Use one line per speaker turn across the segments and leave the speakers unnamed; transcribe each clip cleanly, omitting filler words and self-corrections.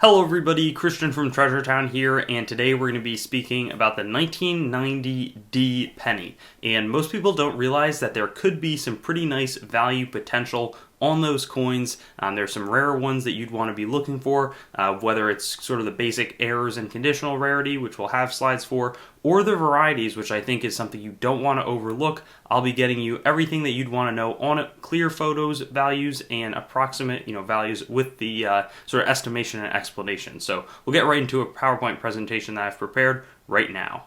Hello everybody, Christian from Treasure Town here, and today we're going to be speaking about the 1990D penny. And most people don't realize that there could be some pretty nice value potential on those coins. There's some rare ones that you'd want to be looking for, whether it's sort of the basic errors and conditional rarity, which we'll have slides for, or the varieties, which I think is something you don't want to overlook. I'll be getting you everything that you'd want to know on it, clear photos, values, and approximate values with the sort of estimation and explanation. So we'll get right into a PowerPoint presentation that I've prepared right now.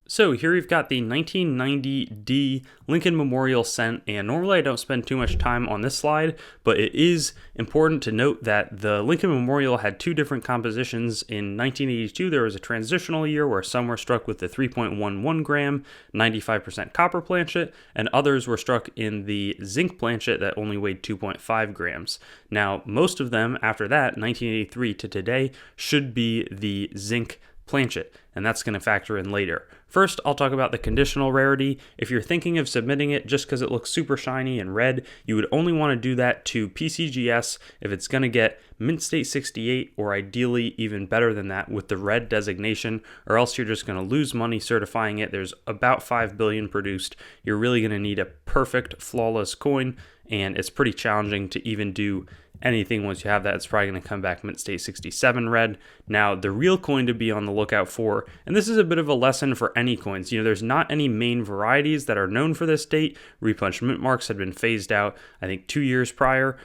So here we've got the 1990D Lincoln Memorial Cent, and normally I don't spend too much time on this slide, but it is important to note that the Lincoln Memorial had two different compositions. In 1982, there was a transitional year where some were struck with the 3.11 gram, 95% copper planchet, and others were struck in the zinc planchet that only weighed 2.5 grams. Now, most of them after that, 1983 to today, should be the zinc planchet, and that's going to factor in later. First, I'll talk about the conditional rarity. If you're thinking of submitting it just because it looks super shiny and red, you would only want to do that to PCGS if it's going to get Mint State 68, or ideally even better than that with the red designation, or else you're just going to lose money certifying it. There's about 5 billion produced. You're really going to need a perfect, flawless coin, and it's pretty challenging to even do anything once you have that. It's probably going to come back Mint State 67 red. Now, the real coin to be on the lookout for, and this is a bit of a lesson for any coins, there's not any main varieties that are known for this date. Repunch mint marks had been phased out, I think, 2 years prior.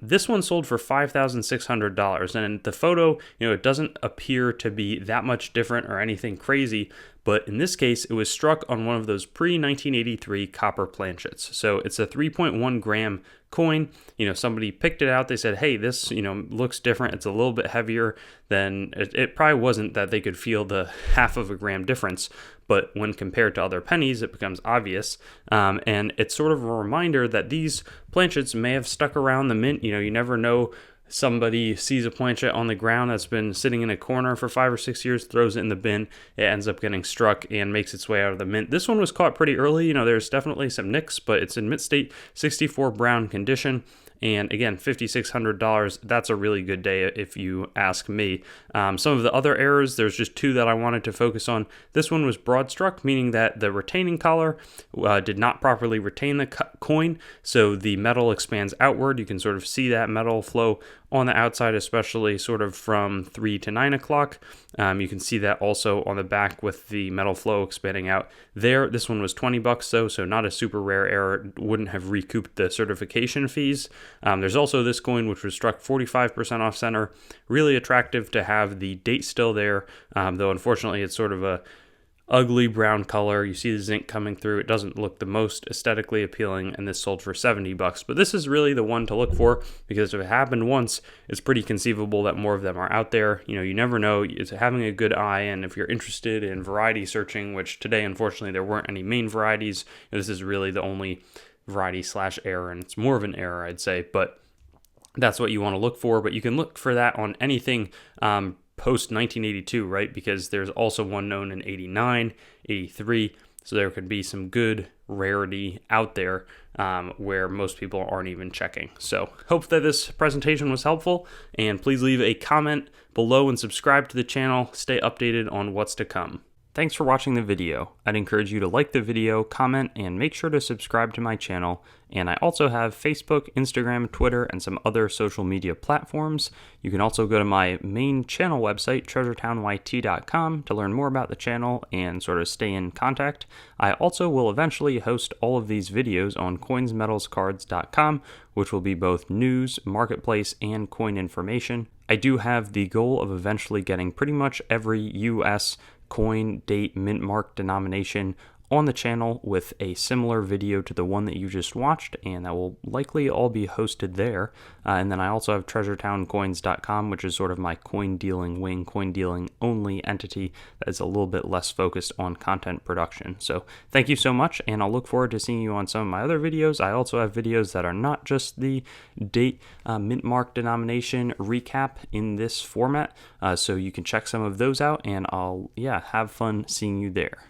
This one sold for $5,600, and the photo, it doesn't appear to be that much different or anything crazy, but in this case, it was struck on one of those pre-1983 copper planchets. So it's a 3.1 gram coin. Somebody picked it out. They said, hey, this, looks different. It's a little bit heavier than, it probably wasn't that they could feel the half of a gram difference, but when compared to other pennies, it becomes obvious. And it's sort of a reminder that these planchets may have stuck around the mint. You never know. Somebody sees a planchet on the ground that's been sitting in a corner for 5 or 6 years, throws it in the bin, it ends up getting struck and makes its way out of the mint. This one was caught pretty early. There's definitely some nicks, but it's in Mint State 64 brown condition. And again, $5,600, that's a really good day if you ask me. Some of the other errors, there's just two that I wanted to focus on. This one was broad struck, meaning that the retaining collar did not properly retain the coin, so the metal expands outward. You can sort of see that metal flow on the outside, especially sort of from 3 to 9 o'clock. You can see that also on the back with the metal flow expanding out there. This one was $20 though, so not a super rare error. It wouldn't have recouped the certification fees. There's also this coin, which was struck 45% off center. Really attractive to have the date still there, though unfortunately it's sort of a ugly brown color. You see the zinc coming through. It doesn't look the most aesthetically appealing, and this sold for $70. But this is really the one to look for, because if it happened once, it's pretty conceivable that more of them are out there. You never know. It's having a good eye, and if you're interested in variety searching, which today, unfortunately, there weren't any main varieties, this is really the only variety / error, and it's more of an error, I'd say, but that's what you want to look for. But you can look for that on anything post 1982, right? Because there's also one known in 89, 83, so there could be some good rarity out there where most people aren't even checking. So hope that this presentation was helpful, and please leave a comment below and subscribe to the channel. Stay updated on what's to come. Thanks for watching the video. I'd encourage you to like the video, comment, and make sure to subscribe to my channel. And I also have Facebook, Instagram, Twitter, and some other social media platforms. You can also go to my main channel website, treasuretownYT.com, to learn more about the channel and sort of stay in contact. I also will eventually host all of these videos on coinsmetalscards.com, which will be both news, marketplace, and coin information. I do have the goal of eventually getting pretty much every US coin, date, mint mark, denomination on the channel with a similar video to the one that you just watched, and that will likely all be hosted there. And then I also have treasuretowncoins.com, which is sort of my coin dealing wing, coin dealing only entity that is a little bit less focused on content production. So thank you so much, and I'll look forward to seeing you on some of my other videos. I also have videos that are not just the date, mint mark, denomination recap in this format, so you can check some of those out, and I'll have fun seeing you there.